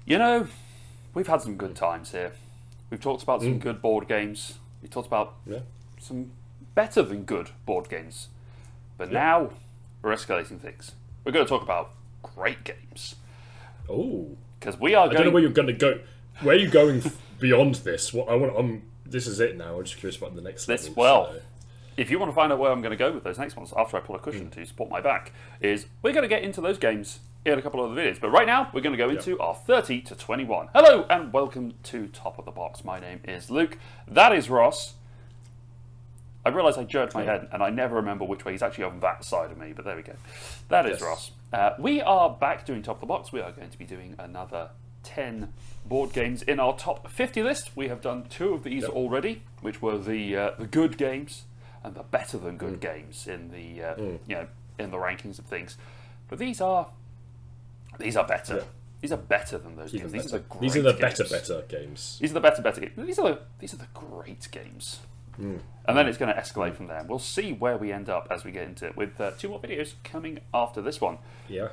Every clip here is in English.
You know, we've had some good times here. We've talked about some good board games. We talked about some better than good board games. But now we're escalating things. We're going to talk about great games. Oh, because we are going. I don't know where you're going to go. Where are you going beyond this? What I want. This is it now. I'm just curious about the next level. Well, if you want to find out where I'm going to go with those next ones, after I pull a cushion to support my back, is we're going to get into those games in a couple of other videos. But right now, we're going to go into our 30 to 21. Hello, and welcome to Top of the Box. My name is Luke. That is Ross. I realise I jerked my head, and I never remember which way he's actually on that side of me, but there we go. That is Ross. We are back doing Top of the Box. We are going to be doing another 10 board games in our top 50 list. We have done 2 of these already, which were the good games and the better than good games in the in the rankings of things. But these are better. Yeah. These are better than those games. These are the great These are the games. better games. These are the better games. These are the great games. And then it's going to escalate from there. We'll see where we end up as we get into it with 2 more videos coming after this one. Yeah.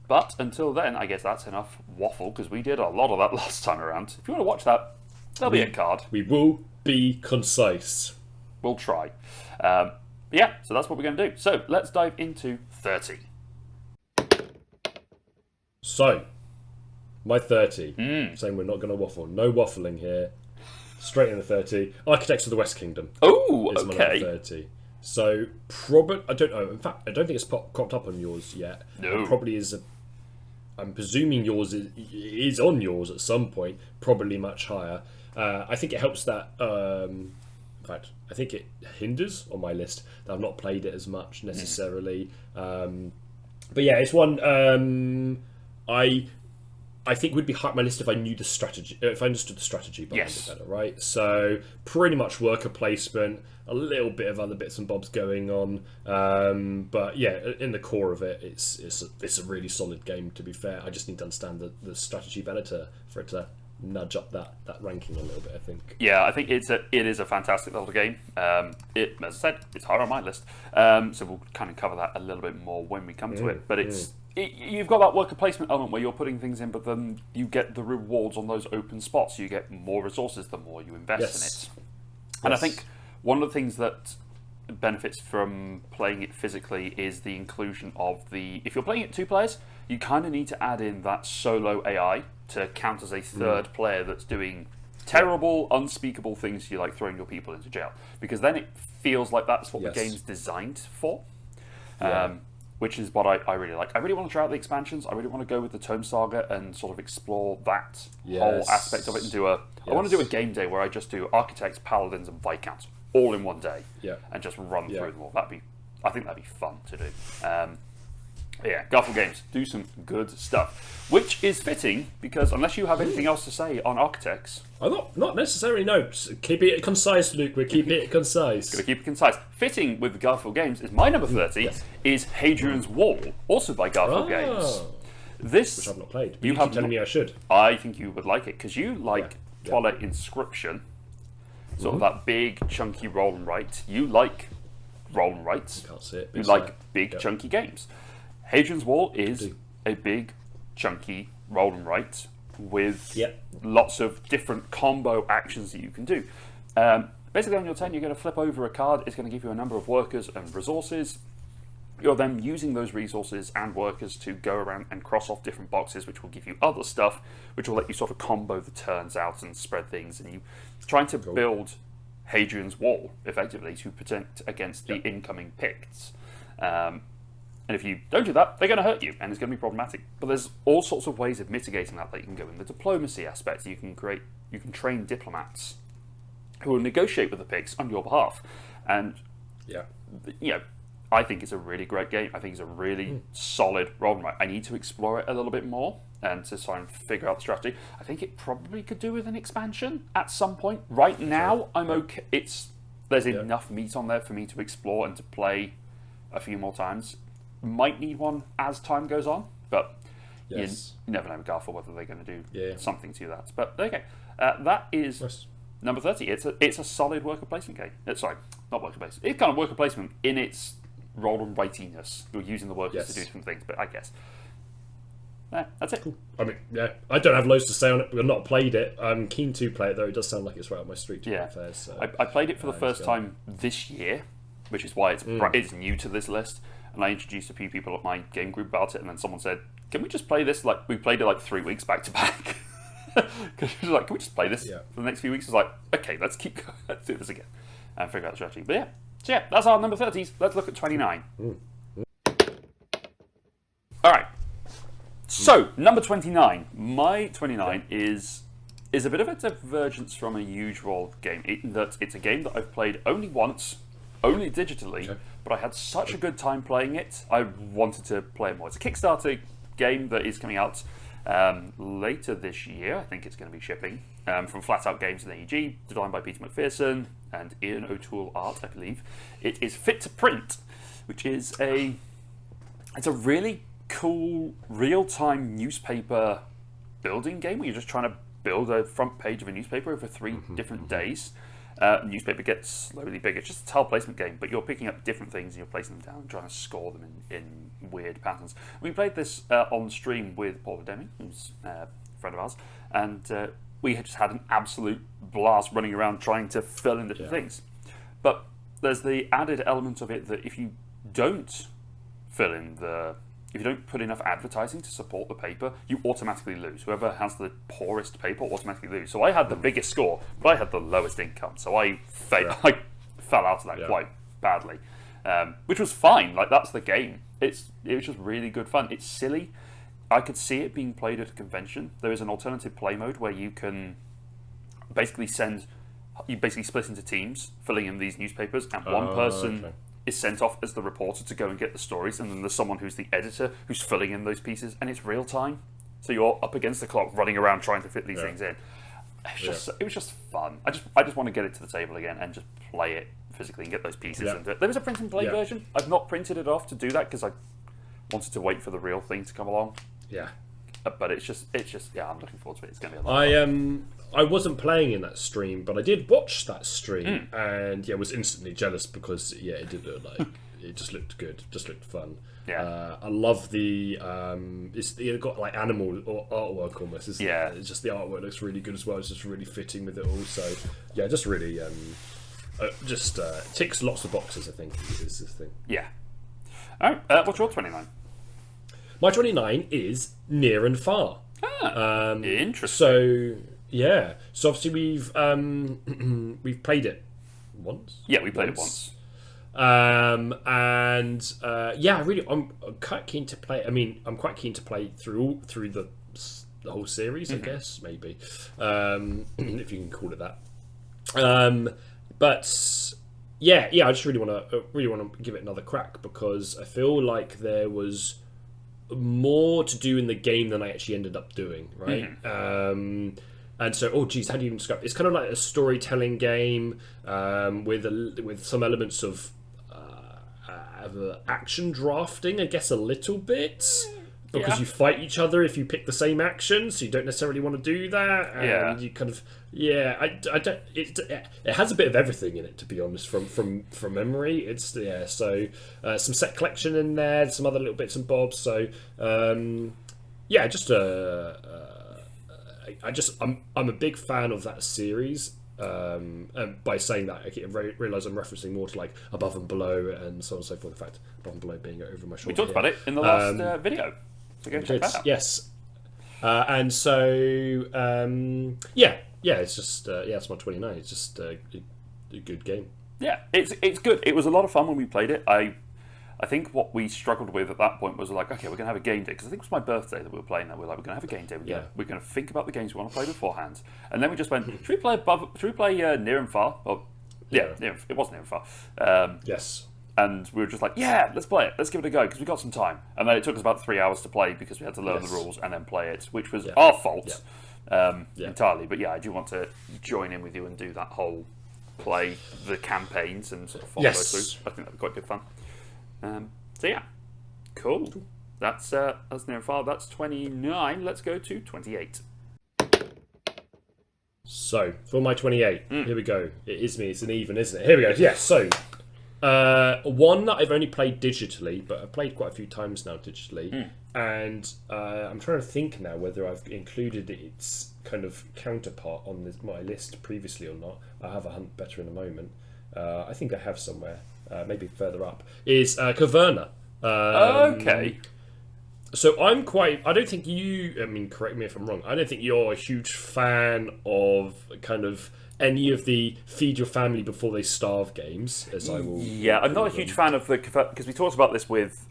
But until then, I guess that's enough waffle, because we did a lot of that last time around. If you want to watch that, there'll be a card. We will be concise. We'll try. Yeah, so that's what we're going to do. So let's dive into 30. So, my 30. Saying we're not going to waffle. No waffling here. Straight in the 30. Architects of the West Kingdom. Oh, is my number 30. So, probably, I don't know. In fact, I don't think it's cropped up on yours yet. No. It probably is. I'm presuming yours is on yours at some point. Probably much higher. I think it helps that. In fact, I think it hinders on my list that I've not played it as much necessarily. But yeah, it's one I think would be high on my list if I knew the strategy, if I understood the strategy behind it better, right? So pretty much worker placement, a little bit of other bits and bobs going on, but yeah, in the core of it, it's a really solid game. To be fair, I just need to understand the strategy better for it to nudge up that ranking a little bit, I think. Yeah, I think it is a fantastic little game. As I said, it's higher on my list, so we'll kind of cover that a little bit more when we come to it. But you've got that worker placement element where you're putting things in, but then you get the rewards on those open spots. You get more resources the more you invest in it. And I think one of the things that benefits from playing it physically is the inclusion of if you're playing it 2 players, you kind of need to add in that solo AI to count as a third player that's doing terrible, unspeakable things to you, like throwing your people into jail. Because then it feels like that's what the game's designed for. Which is what I really like. I really want to try out the expansions. I really want to go with the Tome Saga and sort of explore that whole aspect of it and do I want to do a game day where I just do Architects, Paladins, and Viscounts all in one day. And just run through them all. I think that'd be fun to do. Yeah, Garfield Games, do some good stuff. Which is fitting, because unless you have anything else to say on Architects... Not necessarily, no. Keep it concise, Luke. We're keeping it concise. Going to keep it concise. Fitting with Garfield Games is my number 30, is Hadrian's Wall, also by Garfield Games. Which I've not played. But you keep telling me I should. I think you would like it, because you like Twilight Inscription, sort of that big, chunky roll and write. You like roll and writes. Can't see it. You like big, chunky games. Hadrian's Wall is a big, chunky roll and write with lots of different combo actions that you can do. Basically, on your turn, you're going to flip over a card. It's going to give you a number of workers and resources. You're then using those resources and workers to go around and cross off different boxes, which will give you other stuff, which will let you sort of combo the turns out and spread things. And you trying to build Hadrian's Wall, effectively, to protect against the incoming Picts. And if you don't do that, they're going to hurt you, and it's going to be problematic. But there's all sorts of ways of mitigating that. Like you can go in the diplomacy aspect. You can train diplomats who will negotiate with the Picts on your behalf. And I think it's a really great game. I think it's a really solid roll and write. I need to explore it a little bit more and to try and figure out the strategy. I think it probably could do with an expansion at some point. Right now, I'm okay. There's enough meat on there for me to explore and to play a few more times. Might need one as time goes on, but you never know with Garfield whether they're going to do something to that. But okay, that is number 30. It's a solid worker placement game. Sorry, not worker placement. It's kind of worker placement in its roll and writiness. You're using the workers to do different things, but I guess that's it. I mean, yeah, I don't have loads to say on it. I've not played it. I'm keen to play it though. It does sound like it's right up my street. Yeah, fair, so. I played it for the first time this year, which is why it's new to this list. And I introduced a few people at my game group about it, and then someone said, "Can we just play this?" Like we played it like 3 weeks back to back. Because she was like, "Can we just play this for the next few weeks?" I was like, "Okay, let's keep going. Let's do this again and figure out the strategy." But yeah, that's our number 30s. Let's look at 29. All right. So number 29. My 29 is a bit of a divergence from a usual game in that it's a game that I've played only once, only digitally, but I had such a good time playing it. I wanted to play it more. It's a Kickstarter game that is coming out later this year. I think it's going to be shipping from Flat Out Games and AEG, designed by Peter McPherson and Ian O'Toole art, I believe. It is Fit to Print, which is a really cool real-time newspaper building game where you're just trying to build a front page of a newspaper over 3 different days. Newspaper gets slowly bigger. It's just a tile placement game, but you're picking up different things and you're placing them down and trying to score them in weird patterns. We played this on stream with Paula Deming, who's a friend of ours, and we had just had an absolute blast running around trying to fill in different things. But there's the added element of it that if you don't if you don't put enough advertising to support the paper, you automatically lose. Whoever has the poorest paper automatically lose. So I had the biggest score, but I had the lowest income. So I fell out of that quite badly, which was fine. Like, that's the game. It was just really good fun. It's silly. I could see it being played at a convention. There is an alternative play mode where you can basically split into teams, filling in these newspapers, and one person is sent off as the reporter to go and get the stories, and then there's someone who's the editor who's filling in those pieces, and it's real time. So you're up against the clock, running around trying to fit these things in. It was just fun. I just want to get it to the table again and just play it physically and get those pieces into it. There was a print and play version. I've not printed it off to do that because I wanted to wait for the real thing to come along. Yeah. But it's just I'm looking forward to it. It's going to be a lot of fun. I wasn't playing in that stream, but I did watch that stream, and was instantly jealous because it did look like it just looked good, just looked fun. Yeah, I love the it's got like animal or artwork almost. Isn't it? It's just the artwork looks really good as well. It's just really fitting with it all. So just really ticks lots of boxes. I think is this thing. Yeah. All right. What's your 29? My 29 is Near and Far. Interesting. So. Yeah, so obviously we've played it once. Yeah, we played it once. I'm quite keen to play. I mean, I'm quite keen to play through the whole series. I guess maybe, if you can call it that. But I just really want to give it another crack because I feel like there was more to do in the game than I actually ended up doing. Right. And so, how do you even describe it? It's kind of like a storytelling game with some elements of action drafting, I guess, a little bit. Because you fight each other if you pick the same action, so you don't necessarily want to do that. And you kind of, I don't. It has a bit of everything in it, to be honest, from memory. It's so some set collection in there, some other little bits and bobs. So I'm a big fan of that series. And by saying that, I realise I'm referencing more to like Above and Below and so on and so forth. In fact, Above and Below being over my shoulder. We talked about it in the last video. So go check that out. Yes. And so, it's just, it's my 29. It's just a good game. Yeah, it's good. It was a lot of fun when we played it. I think what we struggled with at that point was like, okay, we're going to have a game day. Because I think it was my birthday that we were playing that. We're like, we're going to have a game day. We're going to think about the games we want to play beforehand. And then we just went, should we play Near and Far? It was Near and Far. Yes. And we were just like, let's play it. Let's give it a go because we got some time. And then it took us about 3 hours to play because we had to learn the rules and then play it, which was our fault entirely. But I do want to join in with you and do that whole play the campaigns and sort of follow those through. I think that'd be quite good fun. Cool. That's Near and Far. That's 29. Let's go to 28. So for my 28, here we go. It is me. It's an even, isn't it? Here we go. Yeah. So one that I've only played digitally, but I've played quite a few times now digitally, and I'm trying to think now whether I've included its kind of counterpart on my list previously or not. I'll have a hunt better in a moment. I think I have somewhere, maybe further up, is Caverna. Okay. So I don't think correct me if I'm wrong, I don't think you're a huge fan of kind of any of the feed your family before they starve games, as I will. Yeah, I'm not a huge fan of the, because we talked about this with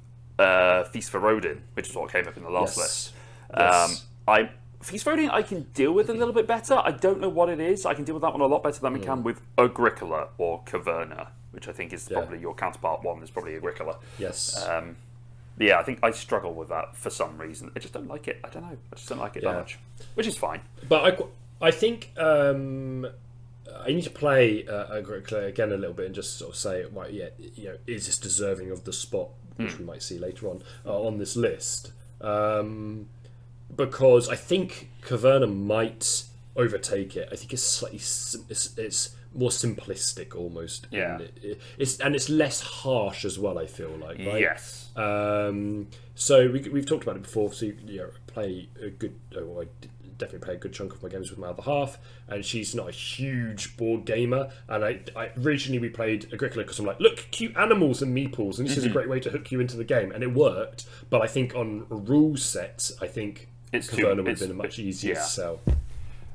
Feast for Odin, which is what came up in the last list. Yes. Feast for Odin I can deal with a little bit better. I don't know what it is. I can deal with that one a lot better than we can with Agricola or Caverna, which I think is probably your counterpart one, is probably Agricola. Yes. Yeah, I think I struggle with that for some reason. I just don't like it. I don't know. I just don't like it that much, which is fine. But I think I need to play Agricola again a little bit and just sort of say, right, is this deserving of the spot, which we might see later on this list? Because I think Caverna might overtake it. I think it's slightly it's more simplistic almost. Yeah. It's less harsh as well, I feel like, right? Yes. So we've talked about it before. So play a good. I definitely play a good chunk of my games with my other half, and she's not a huge board gamer. And I originally we played Agricola because I'm like, look, cute animals and meeples, and this is a great way to hook you into the game, and it worked. But I think on rule sets, I think Caverna would have been a much easier sell.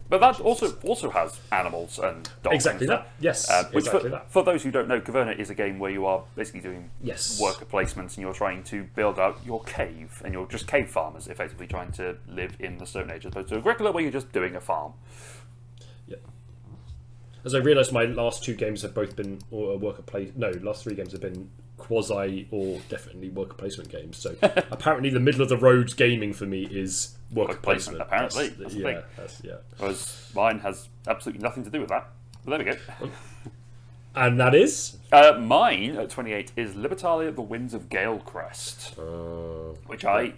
But that also has animals and dogs. Exactly that. Yes. Exactly that. For those who don't know, Caverna is a game where you are basically doing Yes. worker placements and you're trying to build out your cave, and you're just cave farmers, effectively trying to live in the Stone Age, as opposed to Agricola, where you're just doing a farm. Yeah. As I realised, my last two games have both been last three games have been quasi or definitely worker placement games. So apparently, the middle of the road gaming for me is worker placement. Apparently, that's the thing. Whereas mine has absolutely nothing to do with that. But there we go. And that is mine at 28 is Libertalia: The Winds of Galecrest, which I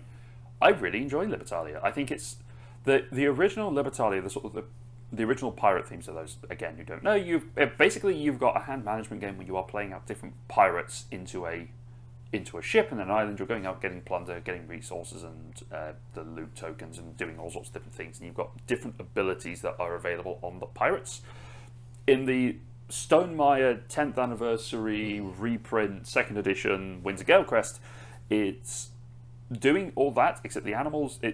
really enjoy. Libertalia. I think it's the original Libertalia, the sort of the original pirate themes of those. Again, you don't know. You've got a hand management game where you are playing out different pirates into a ship and an island. You're going out getting plunder, getting resources, and the loot tokens, and doing all sorts of different things. And you've got different abilities that are available on the pirates. In the Stonemaier 10th anniversary reprint, 2nd edition, Winds of Galecrest, it's doing all that except the animals. The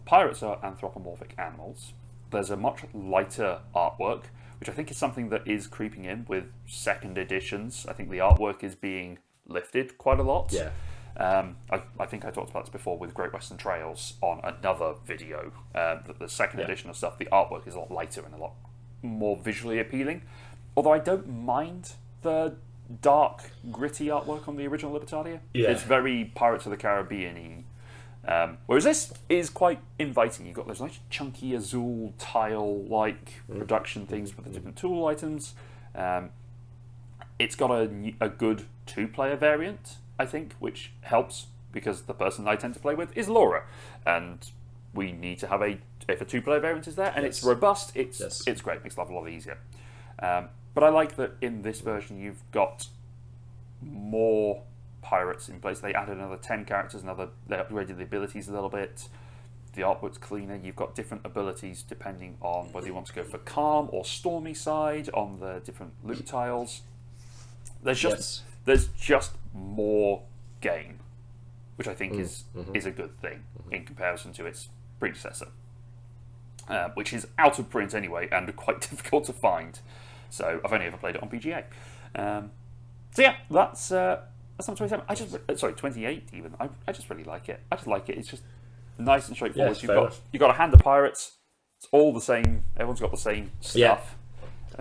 pirates are anthropomorphic animals. There's a much lighter artwork, which I think is something that is creeping in with 2nd editions. I think the artwork is being lifted quite a lot. Yeah. I think I talked about this before with Great Western Trails on another video. That the 2nd edition of stuff, the artwork is a lot lighter and a lot more visually appealing. Although I don't mind the dark, gritty artwork on the original Libertalia. Yeah. It's very Pirates of the Caribbean-y. Whereas this is quite inviting. You've got those nice chunky Azul tile-like production things with the different tool items. It's got a good two-player variant, I think, which helps because the person I tend to play with is Laura, and we need to have if a two-player variant is there and it's robust, it's great, makes life a lot easier. But I like that in this version you've got more pirates in place. They added another 10 characters, they upgraded the abilities a little bit. The artwork's cleaner. You've got different abilities depending on whether you want to go for calm or stormy side on the different loot tiles. There's just more game, which I think is a good thing in comparison to its predecessor, which is out of print anyway and quite difficult to find. So I've only ever played it on PGA. So yeah, that's number 27. 28 even. I just really like it. I just like it. It's just nice and straightforward. You've got a hand of pirates. It's all the same. Everyone's got the same stuff.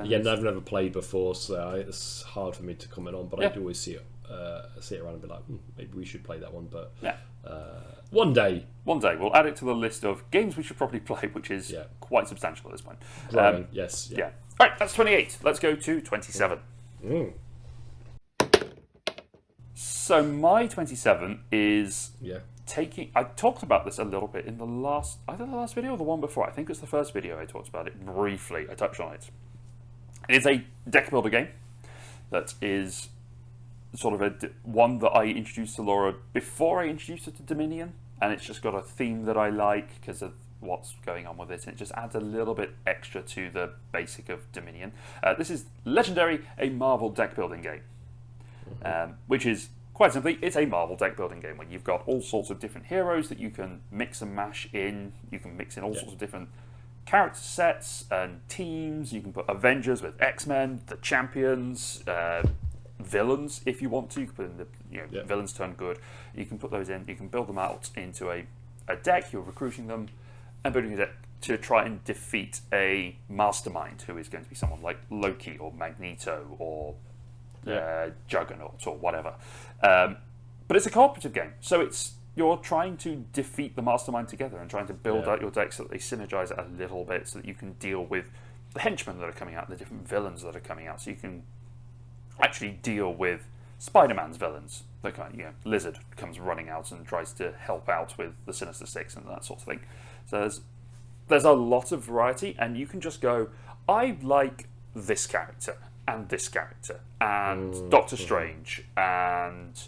Yeah, I've never played before, so it's hard for me to comment on. But I do always see it around and be like, maybe we should play that one. But one day we'll add it to the list of games we should probably play, which is quite substantial at this point. Yes. Yeah. All right, that's 28. Let's go to 27. So my 27 is taking. I talked about this a little bit in the last video or the one before. I think it's the first video I talked about it briefly. I touched on it. It is a deck builder game that is sort of one that I introduced to Laura before I introduced her to Dominion, and it's just got a theme that I like because of what's going on with it, and it just adds a little bit extra to the basic of Dominion. This is Legendary, a Marvel deck building game, which is quite simply, it's a Marvel deck building game where you've got all sorts of different heroes that you can mix and mash in. You can mix in all sorts of different character sets and teams. You can put Avengers with X-Men, the Champions, villains if you want to. You can put in the villains turn good. You can put those in. You can build them out into a deck. You're recruiting them and building a deck to try and defeat a mastermind who is going to be someone like Loki or Magneto or Juggernaut or whatever. But it's a cooperative game, so you're trying to defeat the mastermind together and trying to build out your deck so that they synergize a little bit, so that you can deal with the henchmen that are coming out, the different villains that are coming out, so you can actually deal with Spider-Man's villains. The kind of, Lizard comes running out and tries to help out with the Sinister Six and that sort of thing. So there's a lot of variety, and you can just go, I like this character and this character and Doctor Strange and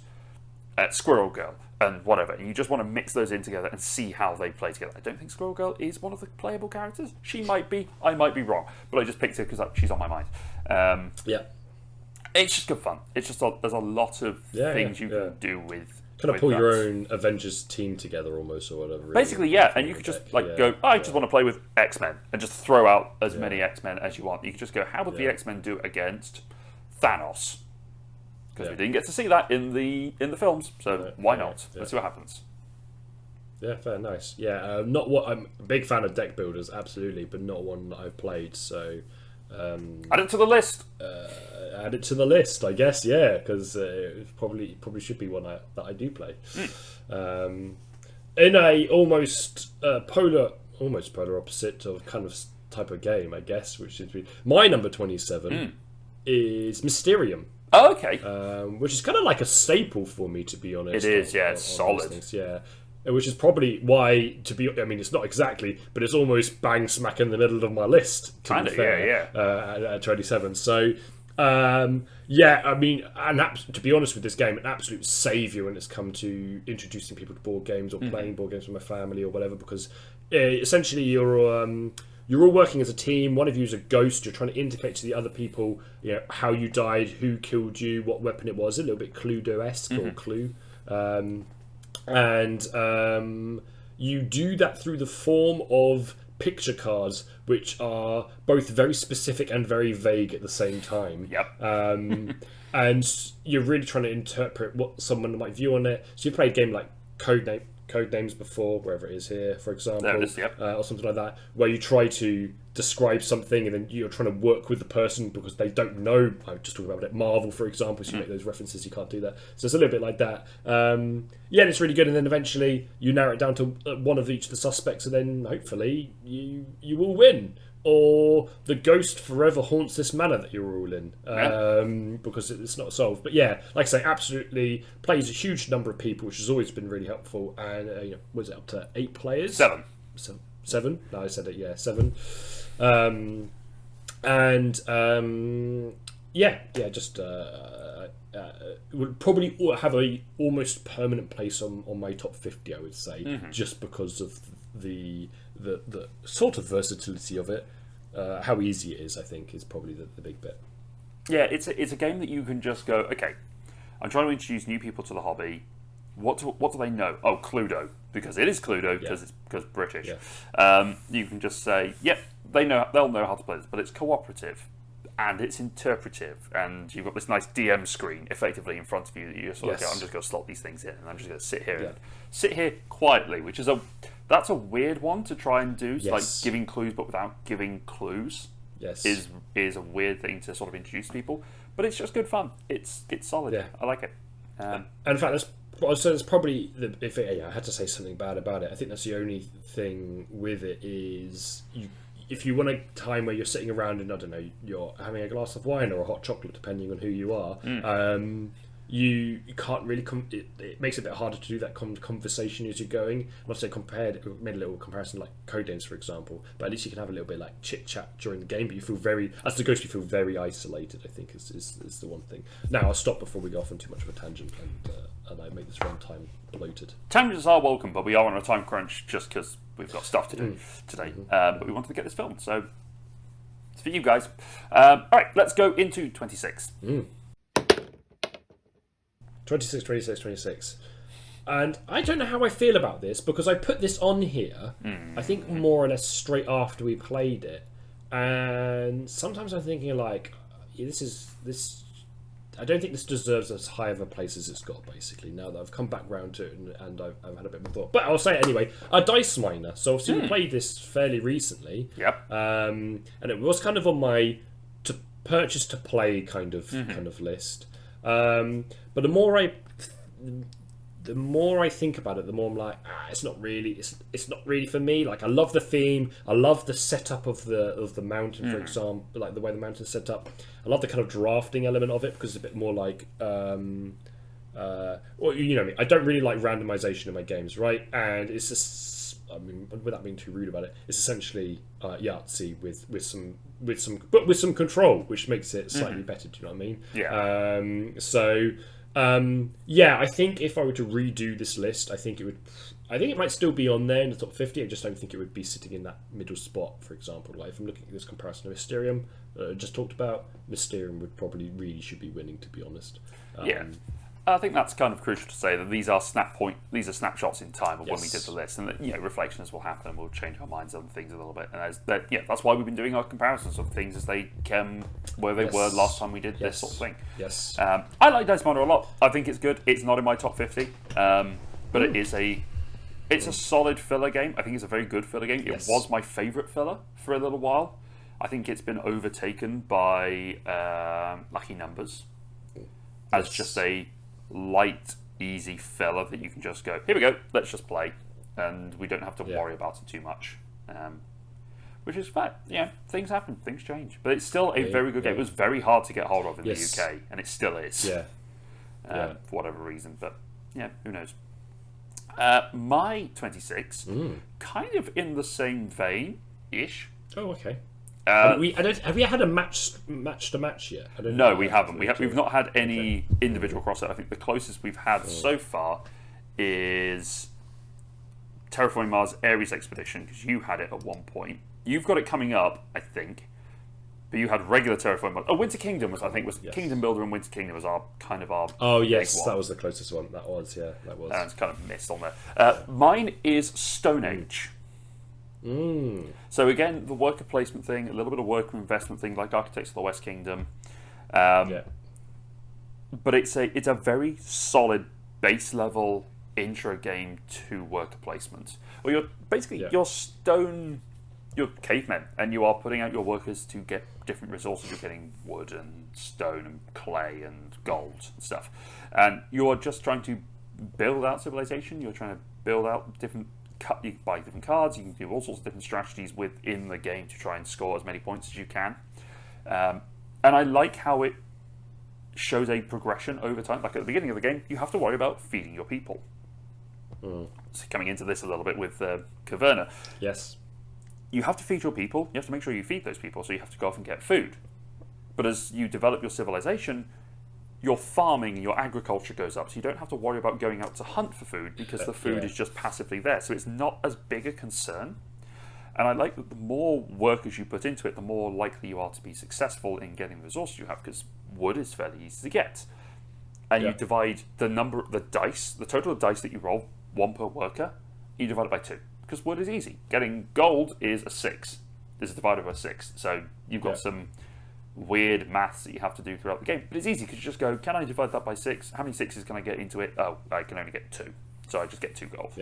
Squirrel Girl and whatever, and you just want to mix those in together and see how they play together. I don't think Squirrel Girl is one of the playable characters. She might be, I might be wrong, but I just picked her because she's on my mind. It's just good fun. It's just there's a lot of things you can do with. Kind of pull your own Avengers team together almost, or whatever. Really. Basically, and you could just go, I just want to play with X-Men, and just throw out as many X-Men as you want. You could just go, how would the X-Men do against Thanos? Because we didn't get to see that in the films, so why not? Let's see what happens. Yeah, fair, nice. Yeah, not what I'm a big fan of deck builders, absolutely, but not one that I've played. So add it to the list. Add it to the list, I guess. Yeah, because it probably should be one that I do play. In a almost polar opposite of kind of type of game, I guess, which should be my number 27 is Mysterium. Oh, okay. Which is kind of like a staple for me, to be honest. It is, it's solid. Which is probably why, it's not exactly, but it's almost bang smack in the middle of my list. Kind of, at 27. So, and to be honest with this game, an absolute saviour when it's come to introducing people to board games or playing board games with my family or whatever, because essentially you're all working as a team. One of you is a ghost. You're trying to indicate to the other people, how you died, who killed you, what weapon it was. A little bit Cluedo-esque or Clue. And you do that through the form of picture cards, which are both very specific and very vague at the same time. And you're really trying to interpret what someone might view on it. So you've played a game like Codenames before, wherever it is here, for example, or something like that, where you try to describe something and then you're trying to work with the person because they don't know. I'm just talking about Marvel, for example, so you make those references, you can't do that. So it's a little bit like that. And it's really good, and then eventually you narrow it down to one of each of the suspects, and then hopefully you will win. Or the ghost forever haunts this manor that you're all in, because it's not solved. But like I say, absolutely plays a huge number of people, which has always been really helpful. And was it up to 8 players? 7. 7? No, I said it. 7. Just would probably have a almost permanent place on my top 50, I would say, just because of the sort of versatility of it. How easy it is, I think, is probably the big bit. Yeah, it's a game that you can just go, okay, I'm trying to introduce new people to the hobby. What do they know? Oh, Cluedo, because it is Cluedo, because British. You can just say, they'll know how to play this, but it's cooperative and it's interpretive, and you've got this nice DM screen effectively in front of you that you just I'm just going to slot these things in, and I'm just going to sit here quietly, which is that's a weird one to try and do. So like giving clues but without giving clues is a weird thing to sort of introduce people, but it's just good fun. It's solid. I like it. And in fact, that's probably I had to say something bad about it. I think that's the only thing with it is if you want a time where you're sitting around and I don't know, you're having a glass of wine or a hot chocolate, depending on who you are. you can't really it makes it a bit harder to do that conversation as you're going. Not to say made a little comparison like Codenames, for example, but at least you can have a little bit like chit chat during the game. But you feel as the ghost, you feel very isolated. I think is the one thing. Now I'll stop before we go off on too much of a tangent and I make this runtime bloated. Tangents are welcome, but we are on a time crunch just because we've got stuff to do today. But we wanted to get this filmed, so it's for you guys. All right, let's go into 26. 26. And I don't know how I feel about this because I put this on here, I think more or less straight after we played it. And sometimes I'm thinking like, I don't think this deserves as high of a place as it's got, basically, now that I've come back round to it and I've had a bit more thought. But I'll say it anyway, a Dice Miner. So obviously we played this fairly recently. Yep. And it was kind of on my to purchase to play kind of list. But the more I think about it, the more I'm like, it's not really for me. Like, I love the theme, I love the setup of the mountain, for example, like the way the mountain's set up. I love the kind of drafting element of it because it's a bit more like, well, you know me, I don't really like randomization in my games, right? And it's just, I mean, without being too rude about it, it's essentially Yahtzee with some control, which makes it slightly better. Do you know what I mean? Yeah. I think if I were to redo this list, I think it might still be on there in the top 50. I just don't think it would be sitting in that middle spot, for example. Like, if I'm looking at this comparison to Mysterium, just talked about, Mysterium should be winning, to be honest. Yeah. I think that's kind of crucial to say that these are snapshots in time of when we did the list, and that, reflections will happen and we'll change our minds on things a little bit. And that's why we've been doing our comparisons of things as they came where they were last time we did this sort of thing. Yes. I like Dice Miner a lot. I think it's good. It's not in my top 50, but it's a solid filler game. I think it's a very good filler game. It was my favourite filler for a little while. I think it's been overtaken by Lucky Numbers as just a light, easy filler that you can just go, here we go, let's just play, and we don't have to worry about it too much, which is fair. Things happen, things change, but it's still a very good game. It was very hard to get hold of in the UK, and it still is, for whatever reason, but who knows. My 26, kind of in the same vein-ish. Oh, okay. Have we had a match yet? No, we haven't. We've not had any individual crossover. I think the closest we've had so far is Terraforming Mars Ares Expedition, because you had it at one point. You've got it coming up, I think, but you had regular Terraforming Mars. Oh, Winter Kingdom was Kingdom Builder, and Winter Kingdom was our. Oh yes, that was the closest one. That was. It's kind of missed on there. Mine is Stone Age. So again, the worker placement thing, a little bit of worker investment thing, like Architects of the West Kingdom. But it's a very solid base level intro game to worker placement. Well, you're basically you're cavemen, and you are putting out your workers to get different resources. You're getting wood and stone and clay and gold and stuff, and you're just trying to build out civilization. You're trying to build out different. You can buy different cards, you can do all sorts of different strategies within the game to try and score as many points as you can. And I like how it shows a progression over time. Like at the beginning of the game, you have to worry about feeding your people. So coming into this a little bit with Caverna. Yes. You have to feed your people, you have to make sure you feed those people, so you have to go off and get food. But as you develop your civilization, your farming, your agriculture goes up, so you don't have to worry about going out to hunt for food because the food is just passively there. So it's not as big a concern. And I like that the more workers you put into it, the more likely you are to be successful in getting the resources you have, because wood is fairly easy to get. And you divide the total of dice that you roll, 1 per worker, you divide it by 2, because wood is easy. Getting gold is a 6. This is divided by 6. So you've got some weird maths that you have to do throughout the game, but it's easy because you just go, can I divide that by 6? How many 6s can I get into it? Oh, I can only get 2, so I just get 2 gold.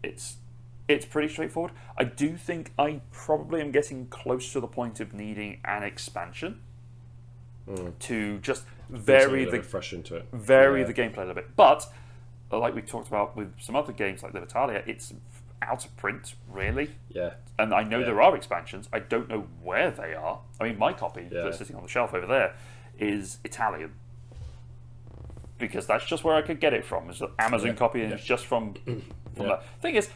It's pretty straightforward. I do think I probably am getting close to the point of needing an expansion to just vary the gameplay a little bit. But like we talked about with some other games like Libertalia, it's out of print, really. And I know there are expansions. I don't know where they are. I mean, my copy that's sitting on the shelf over there is Italian. because that's just where I could get it from. It's an Amazon copy, and it's just from that. Thing is,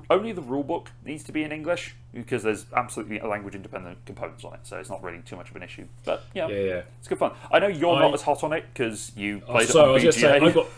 only the rule book needs to be in English because there's absolutely language independent components on it, so it's not really too much of an issue. But yeah, it's good fun. I know you're not as hot on it because you played it on BGA. I was going to say,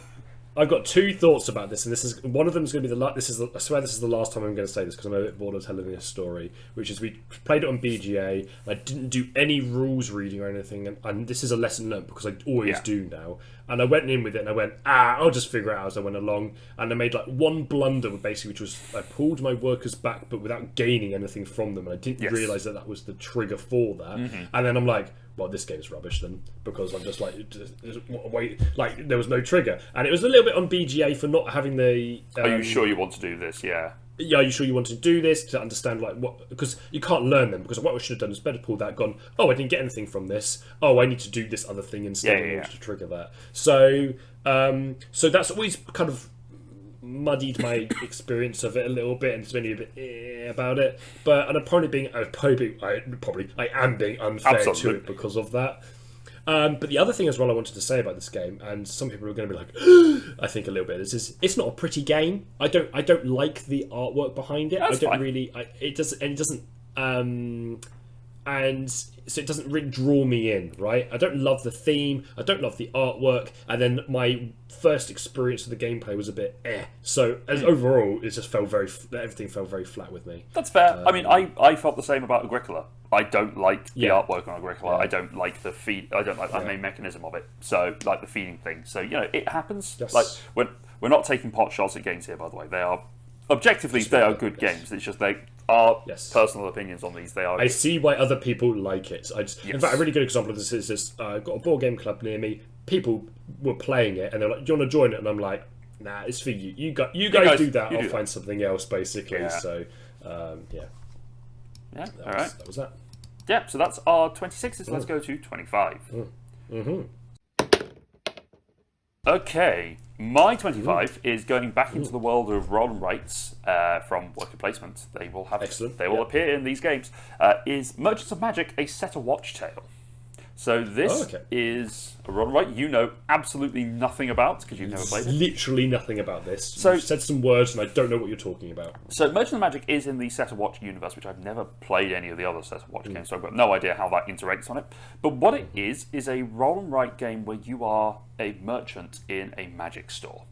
I've got two thoughts about this, and this is one of them is going to be I swear this is the last time I'm going to say this because I'm a bit bored of telling this story. Which is we played it on BGA. I didn't do any rules reading or anything, and this is a lesson learned because I always do now. And I went in with it and I went, I'll just figure it out as I went along. And I made like one blunder, basically, which was I pulled my workers back, but without gaining anything from them. And I didn't realise that was the trigger for that. And then I'm like, well, this game's rubbish then, because I'm just like, wait, like there was no trigger, and it was a little bit on BGA for not having the. Are you sure you want to do this? Yeah. Yeah, are you sure you want to do this to understand like what? Because you can't learn them. Because what I should have done is better pull that. Gone. Oh, I didn't get anything from this. Oh, I need to do this other thing instead in order to trigger that. So, so that's always kind of muddied my experience of it a little bit, and it's made me a bit about it. But and I'm probably I am being unfair to it because of that. But the other thing as well I wanted to say about this game, and some people are going to be like, I think a little bit, is it's not a pretty game. I don't like the artwork behind it. That's fine. And so it doesn't really draw me in, right? I don't love the theme, I don't love the artwork, and then my first experience of the gameplay was a bit So as overall, it just everything fell very flat with me. That's fair. I mean, I felt the same about Agricola. I don't like the artwork on Agricola. I don't like the feed. I don't like the main mechanism of it. So, like the feeding thing. So, it happens. Yes. Like we're not taking pot shots at games here, by the way. They are objectively good games. It's just they are personal opinions on these. They are. I see why other people like it. In fact, a really good example of this is this. I've got a board game club near me. People were playing it, and they're like, "Do you want to join it?" And I'm like, "Nah, it's for you. You guys do that. I'll find something else." Basically, so Yeah. That all right. That was that. Yeah. So that's our 26s. Let's go to 25. Okay. My 25 is going back into the world of roll and rights from worker placement. They will have They will appear in these games. Is Merchants of Magic: A Set a Watch Tale? So this is a roll and write you know absolutely nothing about because you've never played it. Literally nothing about this. So you've said some words and I don't know what you're talking about. So Merchants of Magic is in the Set a Watch universe, which I've never played any of the other Set a Watch games, so I've got no idea how that interacts on it. But what it is a roll and write game where you are a merchant in a magic store.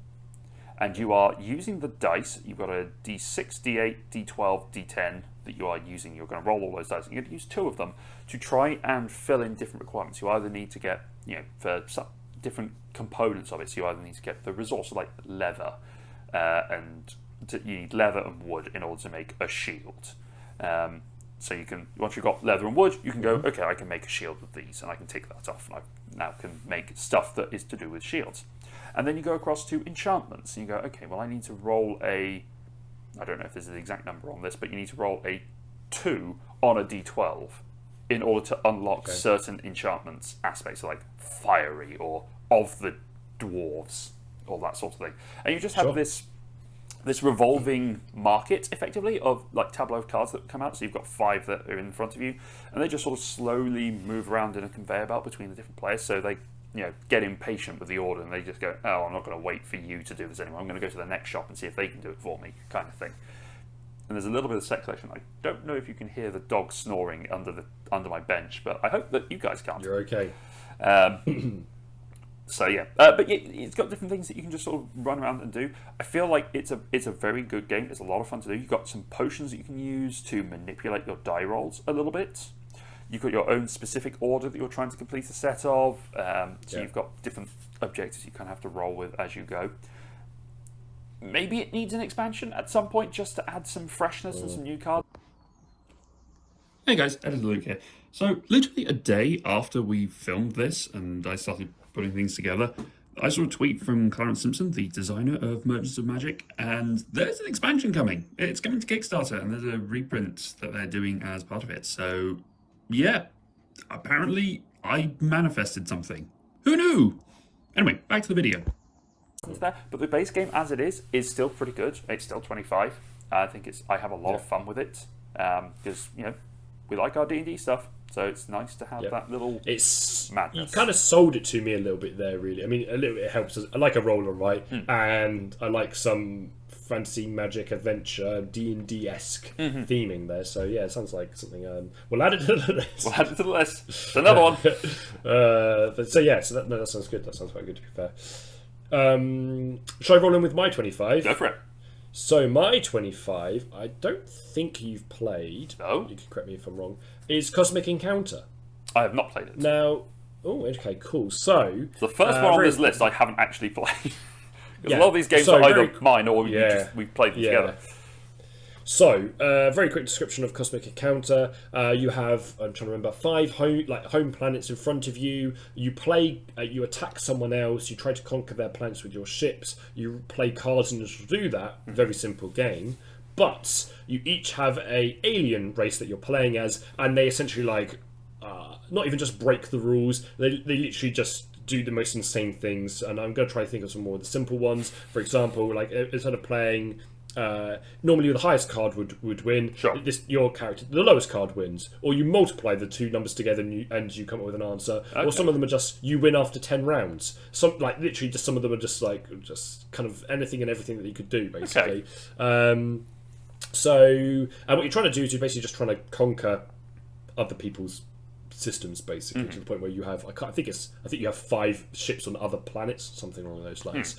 And you are using the dice. You've got a D6, D8, D12, D10 that you are using. You're going to roll all those dice. And you're going to use 2 of them to try and fill in different requirements. You either need to get, for some different components of it, so you either need to get the resource like leather, you need leather and wood in order to make a shield. So you can, once you've got leather and wood, you can go, okay, I can make a shield with these, and I can tick that off, and I now can make stuff that is to do with shields. And then you go across to enchantments, and you go, okay, well, I need to roll I don't know if there's an exact number on this, but you need to roll a 2 on a d12 in order to unlock certain enchantments aspects, like fiery or of the dwarves, or that sort of thing. And you just have this revolving market, effectively, of like tableau of cards that come out. So you've got 5 that are in front of you, and they just sort of slowly move around in a conveyor belt between the different players. So they get impatient with the order, and they just go, oh, I'm not going to wait for you to do this anymore. I'm going to go to the next shop and see if they can do it for me, kind of thing. And there's a little bit of set collection. I don't know if you can hear the dog snoring under my bench, but I hope that you guys can't. You're okay. So yeah, but it's got different things that you can just sort of run around and do. I feel like it's a very good game. It's a lot of fun to do. You've got some potions that you can use to manipulate your die rolls a little bit. You've got your own specific order that you're trying to complete a set of. So you've got different objectives you kind of have to roll with as you go. Maybe it needs an expansion at some point just to add some freshness and some new cards. Hey guys, Editor Luke here. So, literally a day after we filmed this and I started putting things together, I saw a tweet from Clarence Simpson, the designer of Merchants of Magic, and there's an expansion coming. It's coming to Kickstarter, and there's a reprint that they're doing as part of it. So, yeah, apparently I manifested something. Who knew? Anyway, back to the video. There, but the base game as it is still pretty good. It's still 25. I think I have a lot of fun with it because we like our D&D stuff. So it's nice to have Yep. that little It's madness. You kind of sold it to me a little bit there, really. I mean, a little bit helps. I like a roller, right? And I like some fantasy, magic, adventure, D&D esque theming there. So yeah, it sounds like something. We'll add it to the list. We'll add it to the list. It's another one. So yeah, so that sounds good. That sounds quite good, to be fair. Shall I roll in with my 25? Go for it. So my 25, I don't think you've played. No. You can correct me if I'm wrong. Is Cosmic Encounter. I have not played it. Now, oh, okay, cool. So The first one on very- this list I haven't actually played. Because Yeah. a lot of these games So are either very- mine or Yeah. we've played them Yeah. together. So, very quick description of Cosmic Encounter. You have, I'm trying to remember, 5 home planets in front of you. You play, you attack someone else. You try to conquer their planets with your ships. You play cards in order to do that. Very simple game. But you each have a alien race that you're playing as, and they essentially not even just break the rules. They literally just do the most insane things. And I'm going to try to think of some more of the simple ones. For example, like instead of playing. Normally the highest card would win. Sure. Your character, the lowest card wins, or you multiply the two numbers together and you come up with an answer. Or some of them are just you win after 10 rounds. Some literally just some of them are just kind of anything and everything that you could do basically. So what you're trying to do is you're basically just trying to conquer other people's systems basically to the point where you have I think you have 5 ships on other planets, something along those lines.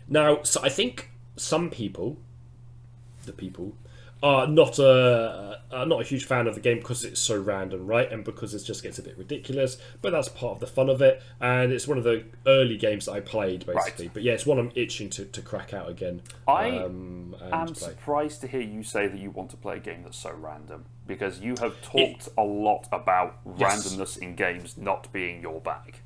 Now, so I think some people, are not a huge fan of the game because it's so random, right? And because it just gets a bit ridiculous. But that's part of the fun of it, and it's one of the early games that I played, basically. Right. But yeah, it's one I'm itching to crack out again. I and I'm play. surprised to hear you say that you want to play a game that's so random, because you have talked a lot about randomness in games not being your bag.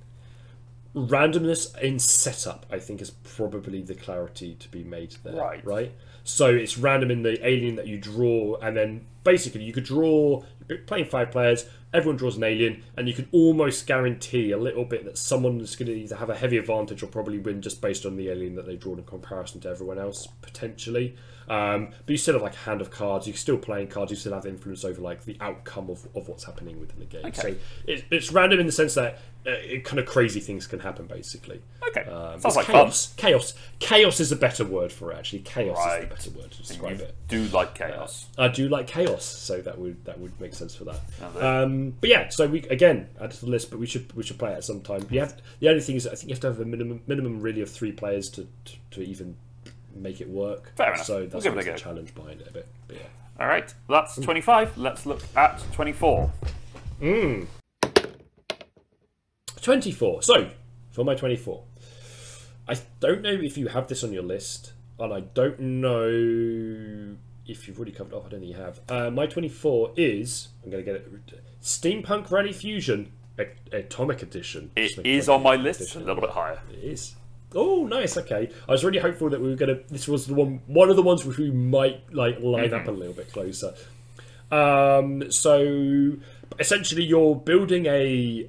Randomness in setup, I think, is probably the clarity to be made there. Right. So it's random in the alien that you draw, and then basically you could draw. You're playing 5 players, everyone draws an alien, and you can almost guarantee a little bit that someone is going to either have a heavy advantage or probably win just based on the alien that they draw in comparison to everyone else, potentially. But you still have a hand of cards. You're still playing cards. You still have influence over the outcome of what's happening within the game. Okay. So it's random in the sense that kind of crazy things can happen, basically. Okay, It's sounds like chaos. Chaos is a better word for it. Actually, chaos Right. is the better word to describe it. Do like chaos. I do like chaos, so that would make sense for that. Okay. But yeah, so we again add to the list, but we should play it at some time. The only thing is, I think you have to have a minimum really of 3 players to even make it work. Fair enough. So We'll that's give it a the go. challenge behind it a bit. But yeah. All right, that's 25. Let's look at 24. 24. So, for my 24, I don't know if you have this on your list, and I don't know if you've already covered it off. I don't think you have. My 24 is, I'm going to get it, Steampunk Rally Fusion Atomic Edition. It is on my list. It's a little bit higher. It is. Oh, nice. Okay, I was really hopeful that we were gonna. This was the one of the ones which we might line up a little bit closer. So essentially, you're building a.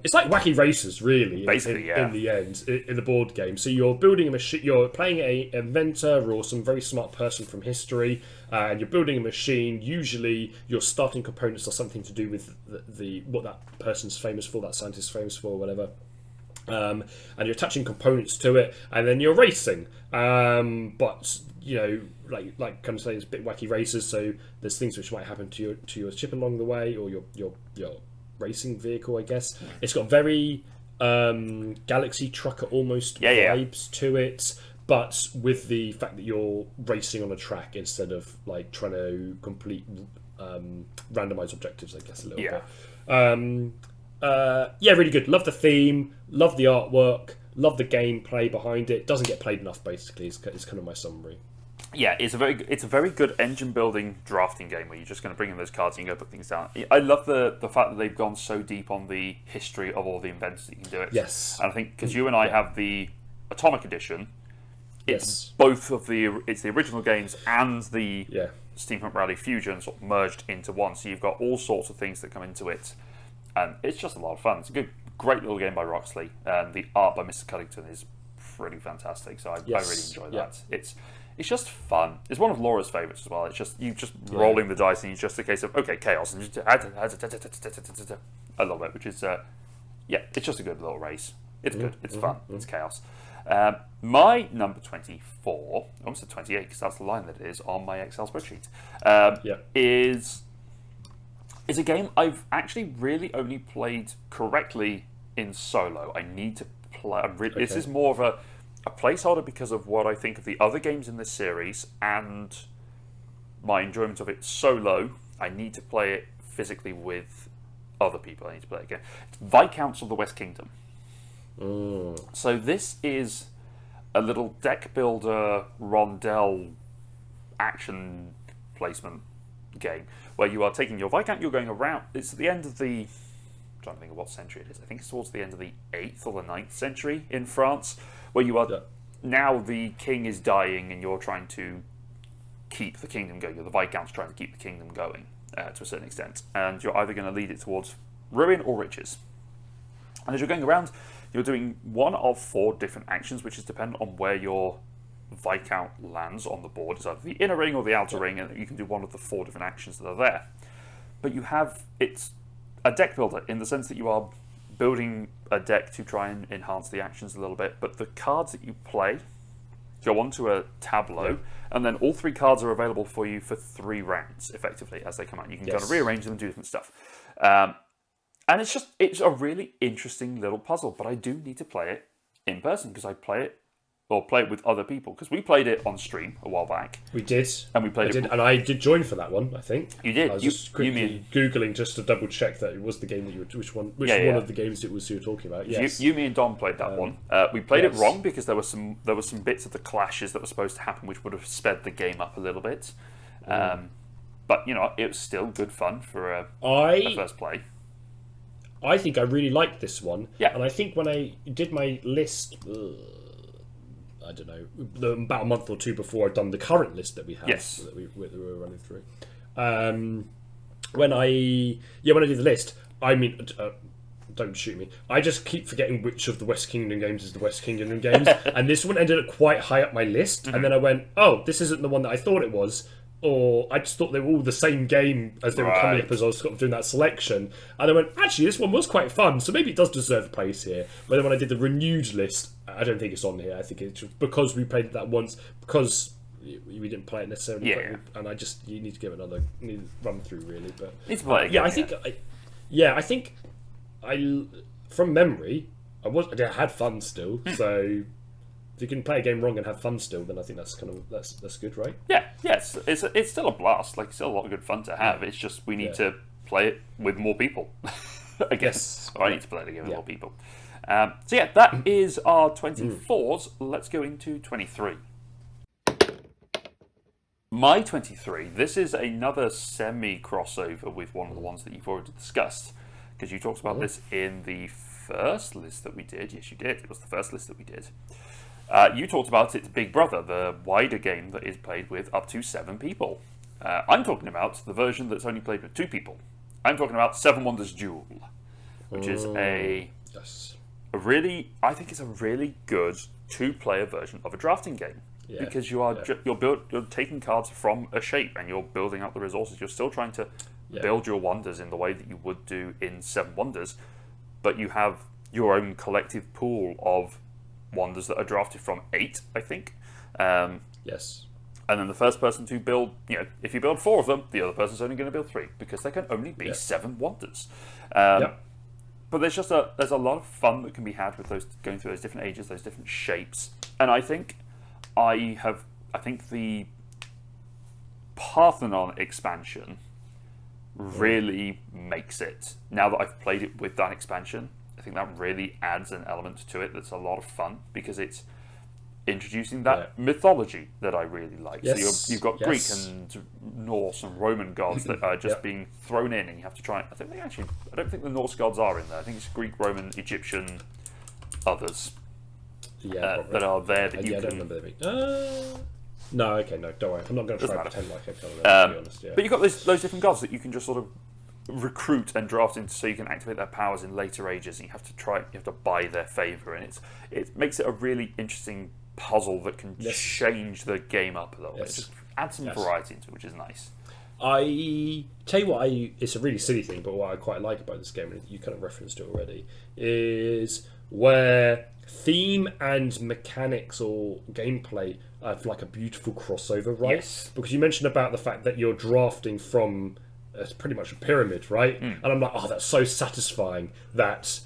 It's like Wacky Racers, really. Basically, yeah. In the end, in the board game, so you're building a machine. You're playing a inventor or some very smart person from history, and you're building a machine. Usually, your starting components are something to do with the what that person's famous for, that scientist's famous for, whatever. And you're attaching components to it, and then you're racing. But like kind of say, it's a bit Wacky Racers. So there's things which might happen to your ship along the way, or your racing vehicle, I guess. It's got very Galaxy Trucker almost vibes to it, but with the fact that you're racing on a track instead of trying to complete randomized objectives, I guess a little bit. Really good. Love the theme, love the artwork, love the gameplay behind it. Doesn't get played enough, basically, is kind of my summary. Yeah, it's a very good engine building drafting game where you're just going to bring in those cards and you go put things down. I love the fact that they've gone so deep on the history of all the inventors that you can do it. Yes. And I think because you and I have the Atomic Edition, it's Yes. both of it's the original games and the Yeah. Steampunk Rally Fusion sort of merged into one. So you've got all sorts of things that come into it. And it's just a lot of fun. It's a great little game by Roxley. And the art by Mr. Cuddington is pretty fantastic. So I really enjoy that. it's just fun. It's one of Laura's favourites as well. It's just you just rolling the dice, and it's just a case of okay, chaos, and I love it. Which is it's just a good little race. It's good. It's fun. It's chaos. My number 24, almost at 28, because that's the line that it is on my Excel spreadsheet, is a game I've actually really only played correctly in solo. I need to play. This is more of a placeholder because of what I think of the other games in this series and my enjoyment of it solo. I need to play it physically with other people. I need to play it again. It's Viscounts of the West Kingdom. So this is a little deck builder rondel action placement game where you are taking your Viscount, you're going around. It's at the end of the... I'm trying to think of what century it is. I think it's towards the end of the 8th or the 9th century in France, where you are... Now the king is dying and you're trying to keep the kingdom going. You're the Viscount's trying to keep the kingdom going to a certain extent. And you're either going to lead it towards ruin or riches. And as you're going around, you're doing one of 4 different actions, which is dependent on where your Viscount lands on the board. It's either the inner ring or the outer ring, and you can do one of the 4 different actions that are there. But it's a deck builder in the sense that you are building a deck to try and enhance the actions a little bit, but the cards that you play go onto a tableau, and then all 3 cards are available for you for 3 rounds, effectively, as they come out. You can kind of rearrange them and do different stuff. And it's a really interesting little puzzle, but I do need to play it in person because I play it with other people, because we played it on stream a while back. We did. And we played and I did join for that one, I think. You did. I was just quickly Googling just to double check that it was the game that you were... Which one of the games it was you were talking about. Yes. You, me and Dom played that one. We played it wrong because there were some bits of the clashes that were supposed to happen which would have sped the game up a little bit. But, it was still good fun for a first play. I think I really liked this one. Yeah. And I think when I did my list... I don't know, about a month or 2 before I'd done the current list that we have, that we were running through. When I did the list, I mean, don't shoot me. I just keep forgetting which of the West Kingdom games is the West Kingdom games, and this one ended up quite high up my list. And then I went, oh, this isn't the one that I thought it was. Or I just thought they were all the same game as they were coming up as I was sort of doing that selection. And I went, actually, this one was quite fun, so maybe it does deserve a place here. But then when I did the renewed list, I don't think it's on here. I think it's because we played it that once, because we didn't play it necessarily. And you need to give it another run through, really. But it's playing. I think from memory, I had fun still. So if you can play a game wrong and have fun still, then I think that's that's good, right? Yes, it's still a blast. Like, it's still a lot of good fun to have. It's just we need to play it with more people. I guess I need to play it again with more people. That is our 24s. Let's go into 23. My 23. This is another semi-crossover with one of the ones that you've already discussed, because you talked about this in the first list that we did. Yes, you did. It was the first list that we did. You talked about it, Big Brother, the wider game that is played with up to 7 people. I'm talking about the version that's only played with 2 people. I'm talking about Seven Wonders Duel, which is I think it's a really good 2-player version of a drafting game. Because you're taking cards from a shape and you're building up the resources. You're still trying to build your wonders in the way that you would do in Seven Wonders, but you have your own collective pool of wonders that are drafted from 8, I think. Yes. And then the first person to build, if you build 4 of them, the other person's only going to build 3, because there can only be 7 wonders. But there's a lot of fun that can be had with those, going through those different ages, those different shapes. And I think the Parthenon expansion really makes it. Now that I've played it with that expansion, I think that really adds an element to it that's a lot of fun, because it's introducing that mythology that I really like. Yes. So you've got Greek and Norse and Roman gods that are just being thrown in, and you have to try. I don't think the Norse gods are in there. I think it's Greek, Roman, Egyptian, others that are there that you can. I don't remember them. No, okay, no, don't worry. I'm not going to try to pretend like I can't remember, to be honest. But you've got those different gods that you can just sort of recruit and draft into, so you can activate their powers in later ages, and you have to buy their favour, and it makes it a really interesting puzzle that can change the game up a little bit. Just add some variety into it, which is nice. I tell you what, it's a really silly thing, but what I quite like about this game, and you kind of referenced it already, is where theme and mechanics or gameplay have like a beautiful crossover, right? Yes. Because you mentioned about the fact that you're drafting from pretty much a pyramid, right? And I'm like, oh, that's so satisfying that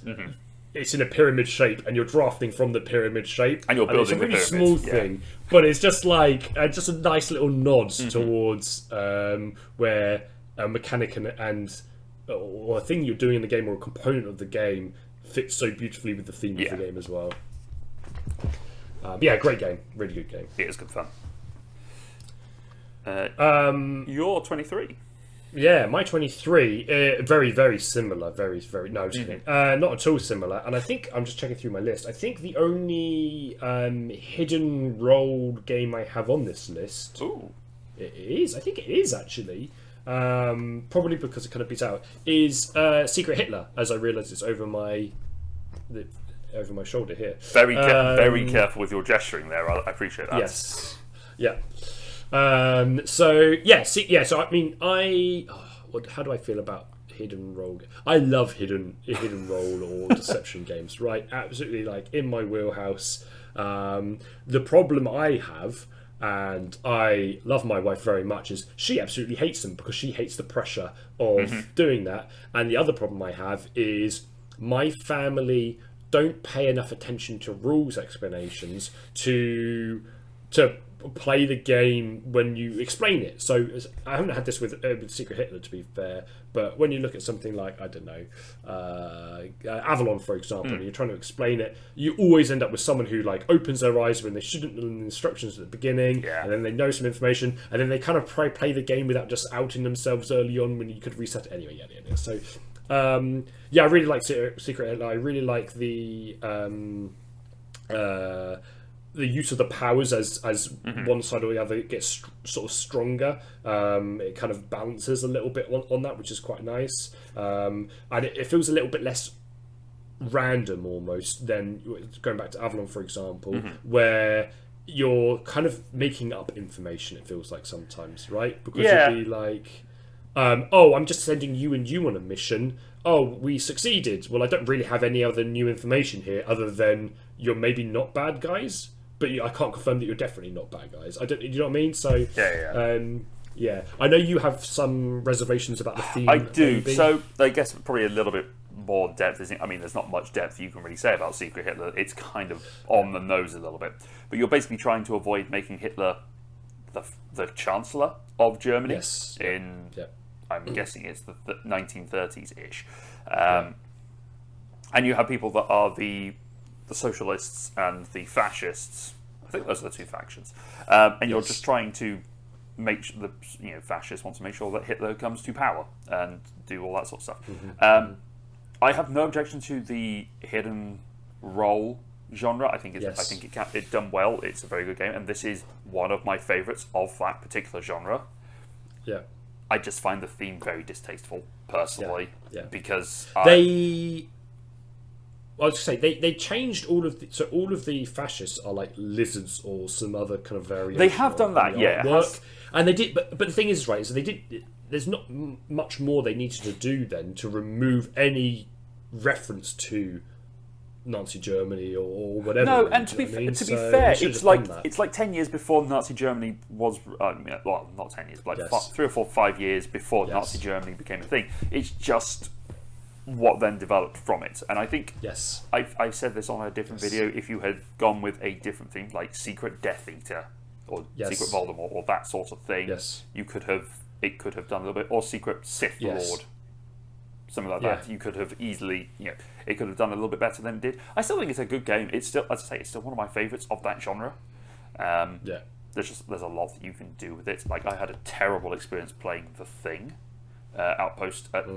it's in a pyramid shape and you're drafting from the pyramid shape. And you're building it's a really the small pyramids, thing, but it's just like just a nice little nod towards where a mechanic and or a thing you're doing in the game or a component of the game fits so beautifully with the theme of the game as well. Great game, really good game. It is good fun. You're 23. Yeah, my 23, very, very similar. Very, very. No, just kidding. Not at all similar. And I think I'm just checking through my list. I think the only hidden role game I have on this list. Ooh. It is. I think it is actually. Probably because it kind of beats out is Secret Hitler. As I realise it's over my shoulder here. Very careful with your gesturing there. I appreciate that. Yes. Yeah. So I mean, how do I feel about hidden role? I love hidden role or deception games, right? Absolutely, like in my wheelhouse. The problem I have, and I love my wife very much, is she absolutely hates them because she hates the pressure of doing that. And the other problem I have is my family don't pay enough attention to rules explanations to play the game when you explain it. So I haven't had this with Secret Hitler, to be fair, but when you look at something like, I don't know, Avalon, for example, and you're trying to explain it, you always end up with someone who like opens their eyes when they shouldn't learn the instructions at the beginning, and then they know some information, and then they kind of play the game without just outing themselves early on when you could reset it anyway. So I really like Secret Hitler. I really like the use of the powers as one side or the other gets sort of stronger. It kind of balances a little bit on that, which is quite nice. And it feels a little bit less random almost than going back to Avalon, for example, where you're kind of making up information, it feels like sometimes, right? Because you'd be like, I'm just sending you and you on a mission. Oh, we succeeded. Well, I don't really have any other new information here other than you're maybe not bad guys, but I can't confirm that you're definitely not bad guys. Do you know what I mean? So I know you have some reservations about the theme. I do. Maybe. So I guess probably a little bit more depth. I mean, there's not much depth you can really say about Secret Hitler. It's kind of on the nose a little bit. But you're basically trying to avoid making Hitler the Chancellor of Germany. Yes. I'm guessing it's the 1930s-ish. And you have people that are the socialists and the fascists. I think those are the two factions. And you're just trying to make sure the fascists want to make sure that Hitler comes to power and do all that sort of stuff. I have no objection to the hidden role genre. I think it's done well. It's a very good game, and this is one of my favourites of that particular genre. Yeah. I just find the theme very distasteful, personally, because I was to say they changed all of the fascists are like lizards or some other kind of variation. They have done that, and they did. But the thing is, right? So they did. There's not much more they needed to do then to remove any reference to Nazi Germany or whatever. No, and to be fair, it's like 10 years before Nazi Germany was. Well, not 10 years, but like 3 or 4, 5 years before Nazi Germany became a thing. It's just what then developed from it, and I think I've said this on a different video. If you had gone with a different theme, like Secret Death Eater or Secret Voldemort or that sort of thing, it could have done a little bit, or Secret Sith Lord, something like that. You could have easily, it could have done a little bit better than it did. I still think it's a good game. It's still, as I say, it's still one of my favourites of that genre. There's a lot that you can do with it. Like I had a terrible experience playing The Thing, Outpost at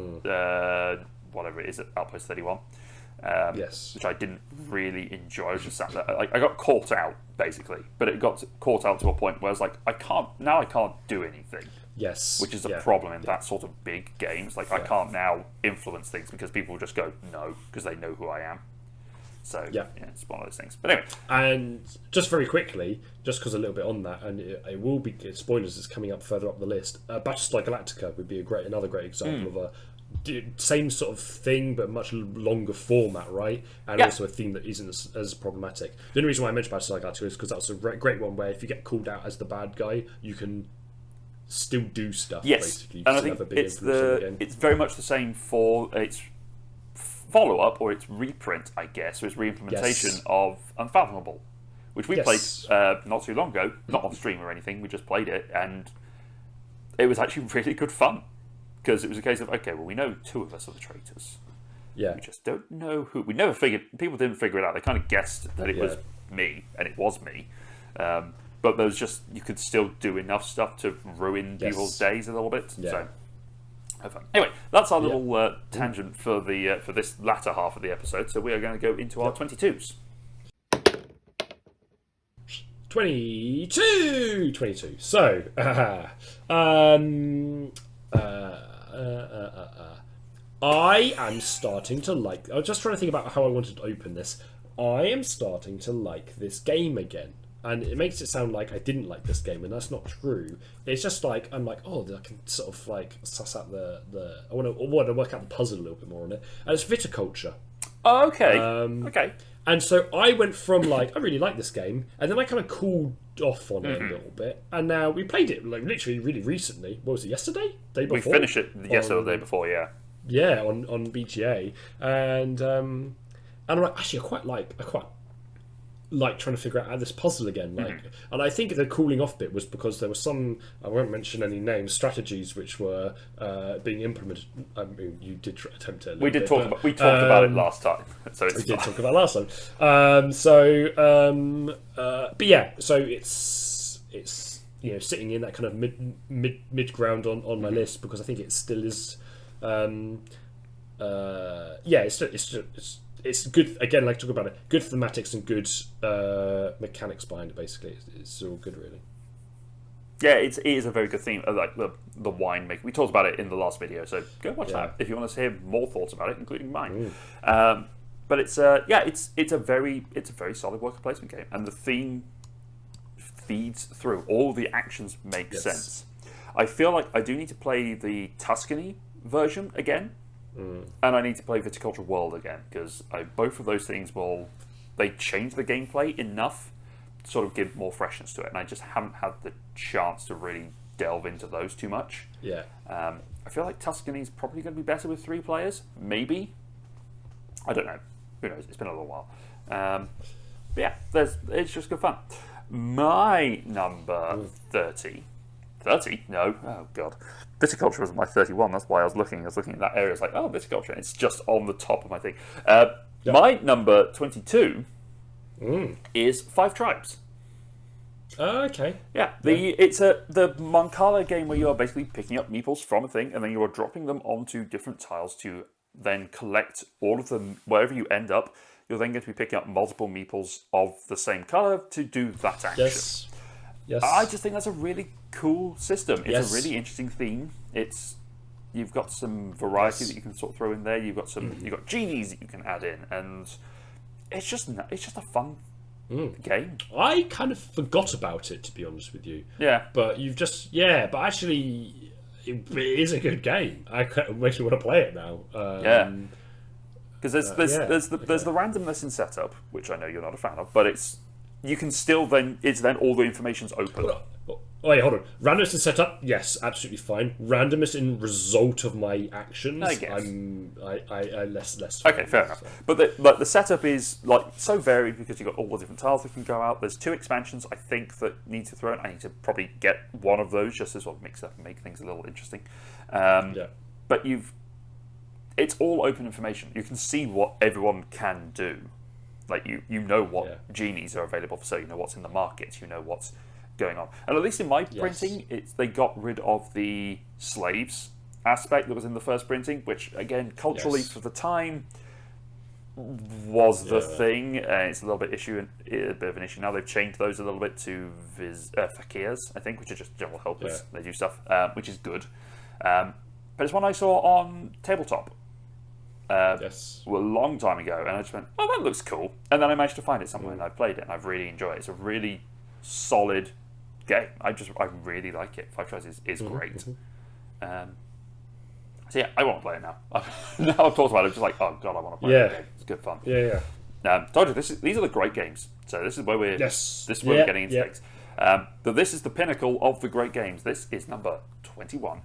whatever it is at Outpost 31. Which I didn't really enjoy. I was just sat there. I got caught out basically, but it got caught out to a point where I was like, I can't do anything. Which is a problem in that sort of big games. Like I can't now influence things because people will just go no because they know who I am. So Yeah. it's one of those things. But anyway, And just very quickly, just because a little bit on that, and it will be spoilers. It's coming up further up the list. Battlestar Galactica would be another great example of a same sort of thing, but much longer format, right? And Yeah. also a theme that isn't as problematic. The only reason why I mentioned Battlestar Galactica is because that was a great one where if you get called out as the bad guy, you can still do stuff. yes, Basically, and I still think have a big it's influence on the game. it's very much the same for its follow-up or its reprint, I guess, or its re-implementation Yes. of Unfathomable, which we Yes. played not too long ago, not on stream or anything. We just played it, and it was actually really good fun because it was a case of, okay, well, we know two of us are the traitors. Yeah, We just don't know who. We never figured. People didn't figure it out. They kind of guessed that it was me, and it was me. But there was just, you could still do enough stuff to ruin people's days a little bit. Yeah. So have fun. Anyway, that's our little tangent for the for this latter half of the episode. So we are going to go into our 22s. 22. So, I am starting to like. I was just trying to think about how I wanted to open this. I am starting to like this game again, and it makes it sound like I didn't like this game, and that's not true. It's just like I'm like, oh, I can sort of like suss out the. I want to work out the puzzle a little bit more on it, and it's Viticulture. Oh, okay. Okay. And so I went from like, I really like this game, and then I kind of cooled off on it a little bit, and now we played it like literally really recently. What was it, yesterday? Day before? We finished it yesterday or the day before, yeah. Yeah, on BGA, and I'm like, actually, I quite like trying to figure out this puzzle again. Like, and I think the cooling off bit was because there were some, I won't mention any names, strategies which were being implemented. I mean, you did attempt it. We talked about it last time, so it's we did fine. talk about last time. But yeah, so it's sitting in that kind of mid ground on my list because I think it still is. It's good again. Like talk about it, good thematics and good mechanics behind it. Basically, it's all good, really. Yeah, it is a very good theme. Like the wine making, we talked about it in the last video, so go watch that if you want to hear more thoughts about it, including mine. But it's a very solid worker placement game, and the theme feeds through. All the actions make sense. I feel like I do need to play the Tuscany version again, and I need to play Viticulture World again because both of those things they change the gameplay enough to sort of give more freshness to it, and I just haven't had the chance to really delve into those too much. Yeah. I feel like Tuscany is probably going to be better with 3 players, maybe. I don't know. Who knows? It's been a little while. But yeah, it's just good fun. My number 30. 30? No. Oh, God. Viticulture was my 31. That's why I was looking. at that area. It's like, oh, Viticulture. And it's just on the top of my thing. My number 22 is 5 Tribes. Okay. Yeah. It's the Moncala game where you are basically picking up meeples from a thing and then you are dropping them onto different tiles to then collect all of them wherever you end up. You're then going to be picking up multiple meeples of the same colour to do that action. Yes. I just think that's a really cool system. It's Yes. a really interesting theme. You've got some variety that you can sort of throw in there. You've got you've got genies that you can add in, and it's just a fun game. I kind of forgot about it, to be honest with you. Yeah. But but actually, it is a good game. It makes me want to play it now. Yeah. Because there's the randomness in setup, which I know you're not a fan of, but you can still it's then all the information's open. Oh, wait, hold on. Randomness in setup, yes, absolutely fine. Randomness in result of my actions, I guess. I less. Okay, fair enough. But the setup is like so varied because you've got all the different tiles that can go out. There's 2 expansions I think that need to throw in. I need to probably get one of those just to sort of mix up and make things a little interesting. But it's all open information. You can see what everyone can do. Like you know what genies are available for sale. You know what's in the market. You know what's going on. And at least in my printing, they got rid of the slaves aspect that was in the first printing, which again culturally for the time was the thing. It's a little bit of an issue now. They've changed those a little bit to fakirs, I think, which are just general helpers. They do stuff, which is good. But it's one I saw on Tabletop. Yes. a long time ago, and I just went, "Oh, that looks cool." And then I managed to find it somewhere, and I've played it, and I've really enjoyed it. It's a really solid game. I really like it. Five Tries is great. So yeah, I want to play it now. Now I've talked about it, I'm just like, oh god, I want to play it again. It's good fun. Yeah. Told you these are the great games. So this is where we're we're getting into things. But this is the pinnacle of the great games. This is number 21.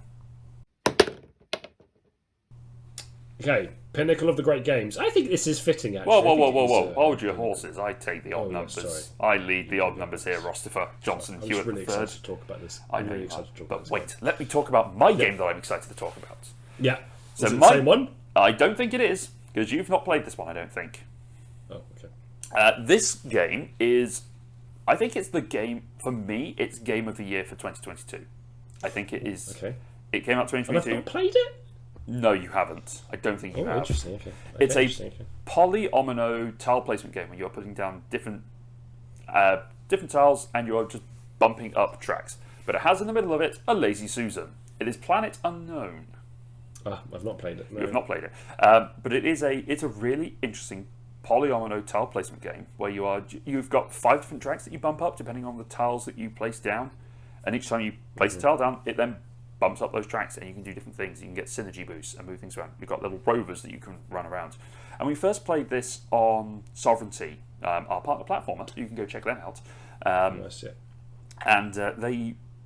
Okay, pinnacle of the great games. I think this is fitting, actually. Whoa. Hold your horses. I take the odd numbers. Sorry. I lead the odd numbers here, Rostifer Johnson I'm Hewitt just really III. excited to talk about this. I know you are. But wait, let me talk about my game that I'm excited to talk about. Yeah. So is it the same one? I don't think it is, because you've not played this one, I don't think. Oh, okay. This game is... I think it's the game... For me, it's Game of the Year for 2022. I think it is... Okay. It came out 2022. I've not played it? No, you haven't. I don't think you have. Interesting. Okay. It's a polyomino tile placement game where you're putting down different tiles and you're just bumping up tracks. But it has in the middle of it a Lazy Susan. It is Planet Unknown. I've not played it. No. You've not played it, but it's a really interesting polyomino tile placement game where you've got 5 different tracks that you bump up depending on the tiles that you place down, and each time you place a tile down, it then bumps up those tracks, and you can do different things. You can get synergy boosts and move things around. You've got little rovers that you can run around. And we first played this on Sovereignty, our partner platformer. You can go check them out. Nice, yeah. And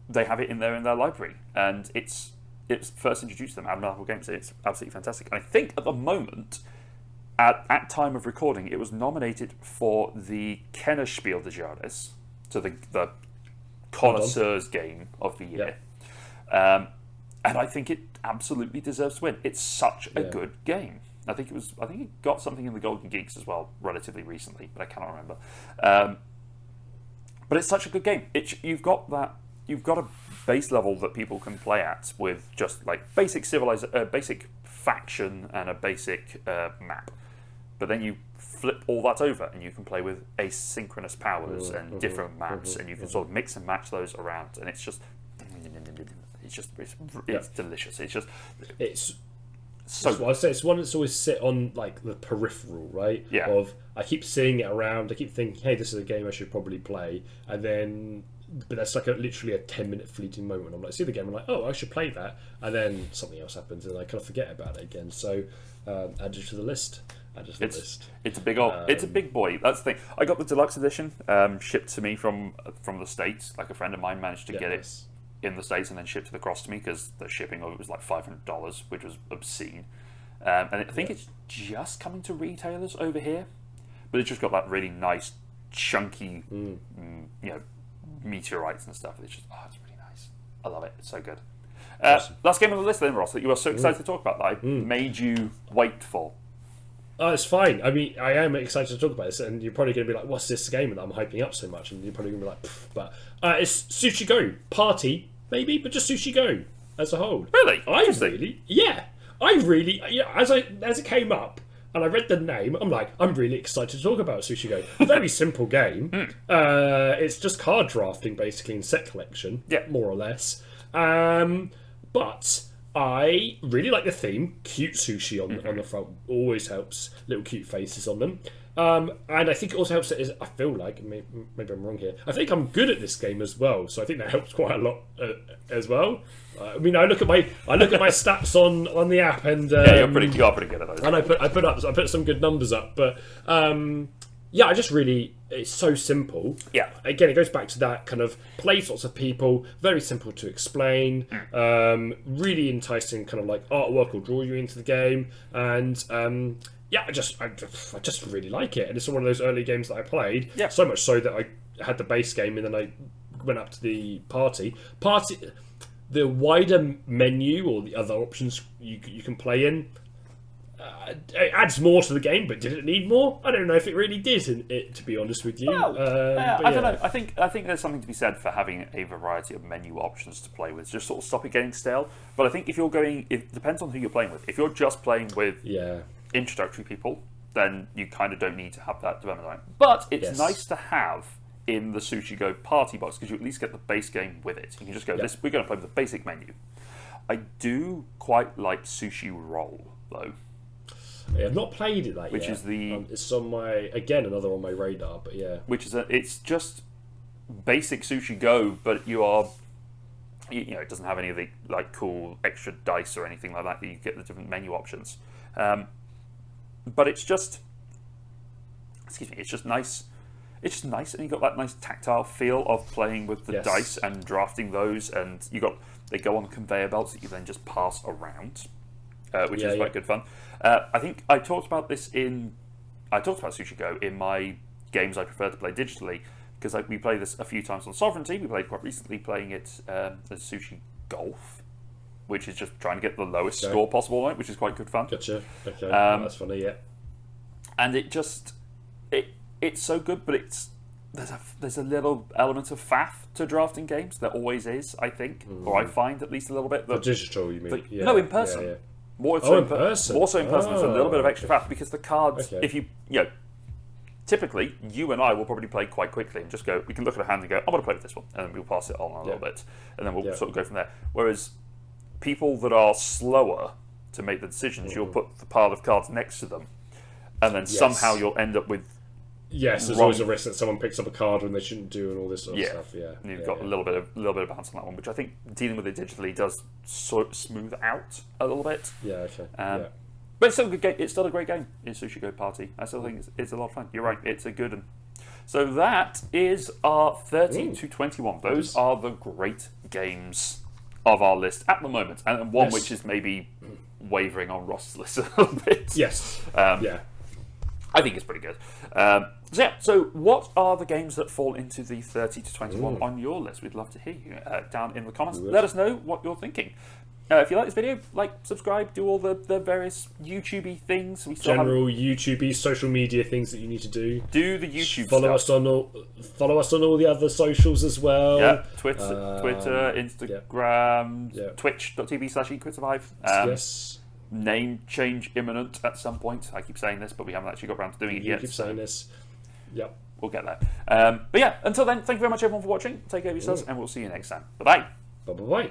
they have it in their library, and it's first introduced to them at Marvel Games. It's absolutely fantastic. And I think at the moment, at time of recording, it was nominated for the Kennerspiel des Jahres, so the connoisseur's game of the year. And I think it absolutely deserves to win. It's such a good game. I think it got something in the Golden Geeks as well relatively recently, but I cannot remember. But it's such a good game. You've got a base level that people can play at with just like basic basic faction and a basic map. But then you flip all that over and you can play with asynchronous powers and different maps, and you can sort of mix and match those around, and it's delicious. It's so. That's what I say. It's one that's always sit on like the peripheral, right? Yeah. Of I keep seeing it around. I keep thinking, hey, this is a game I should probably play, and then. But that's like literally a 10-minute fleeting moment. I'm like, see the game, I'm like, oh, I should play that, and then something else happens, and I kind of forget about it again. So, add it to the list. It's a big it's a big boy. That's the thing. I got the deluxe edition shipped to me from the States. Like a friend of mine managed to get it in the States and then shipped it across to me because the shipping of it was like $500, which was obscene. And I think it's just coming to retailers over here, but it's just got that really nice, chunky, meteorites and stuff. It's just, it's really nice. I love it. It's so good. Awesome. Last game on the list then, Ross, that you were so excited to talk about that I made you wait for. Oh, it's fine. I mean, I am excited to talk about this, and you're probably going to be like, what's this game that I'm hyping up so much? And you're probably going to be like, pfft. But it's Sushi Go. Party, maybe, but just Sushi Go as a whole. Really? As it came up, and I read the name, I'm like, I'm really excited to talk about Sushi Go. Very simple game. It's just card drafting, basically, and set collection, more or less. But I really like the theme. Cute sushi on the front always helps. Little cute faces on them. And I think it also helps that I feel like, maybe I'm wrong here, I think I'm good at this game as well, so I think that helps quite a lot as well. I mean, I look at my stats on the app, and you're pretty good at those. And I put some good numbers up, but I just really, it's so simple. Yeah. Again, it goes back to that kind of plays lots of people, very simple to explain, really enticing kind of like artwork will draw you into the game, and I just really like it, and it's one of those early games that I played. Yeah. So much so that I had the base game, and then I went up to the party. The wider menu or the other options you can play in. It adds more to the game, but did it need more? I don't know if it really did, to be honest with you. I don't know. I think there's something to be said for having a variety of menu options to play with. Just sort of stop it getting stale. But I think if you're it depends on who you're playing with. If you're just playing with introductory people, then you kind of don't need to have that development line. But it's nice to have in the Sushi Go party box because you at least get the base game with it. You can just go, we're going to play with the basic menu. I do quite like Sushi Roll, though. I've not played it that Which yet. is the- it's on my another on my radar, but yeah. which is it's just basic Sushi Go, but you are, you know, it doesn't have any of the like cool extra dice or anything like that. You get the different menu options, but it's just, excuse me, it's just nice. It's just nice, and you got that nice tactile feel of playing with the Yes. dice and drafting those, and they go on conveyor belts that you then just pass around, which is quite good fun. I think I talked about Sushi Go in my games I prefer to play digitally, because we play this a few times on Sovereignty. We played quite recently playing it as Sushi Golf, which is just trying to get the lowest score possible on it, which is quite good fun. Gotcha. Okay, that's funny. Yeah. And it's so good, but there's a little element of faff to drafting games. There always is, I think, or I find at least a little bit. The digital, you mean? No, in person. Yeah. More so in person. More so in person. There's a little bit of extra faff because the cards, Okay. if you know, typically you and I will probably play quite quickly and just go. We can look at a hand and go, "I want to play with this one," and then we'll pass it on a little bit, and then we'll sort of go from there. Whereas people that are slower to make the decisions, you'll put the pile of cards next to them, and then somehow you'll end up with. Yes, there's always a risk that someone picks up a card when they shouldn't do, and all this sort of stuff. Yeah, And you've got a little bit of balance on that one, which I think dealing with it digitally does sort of smooth out a little bit. Yeah, okay. But it's still a good game. It's still a great game in Sushi Go Party. I still think it's a lot of fun. You're right. It's a good one. So that is our 30 to 21. Those are the great games of our list at the moment, and one which is maybe wavering on Ross's list a little bit. Yes. I think it's pretty good. So what are the games that fall into the 30 to 21 on your list? We'd love to hear you down in the comments. Let us know what you're thinking. If you like this video, like, subscribe, do all the various YouTube-y things. We still General YouTube-y social media things that you need to do. do the YouTube Follow stuff. follow us on all the other socials as well. Yeah, Twitter, Instagram, twitch.tv/eQuidSurvive. Yes. Name change imminent at some point. I keep saying this, but we haven't actually got around to doing it yet. Keep saying this. Yep. We'll get there. But yeah, until then, thank you very much everyone for watching. Take care of yourselves, and we'll see you next time. Bye-bye. Bye-bye.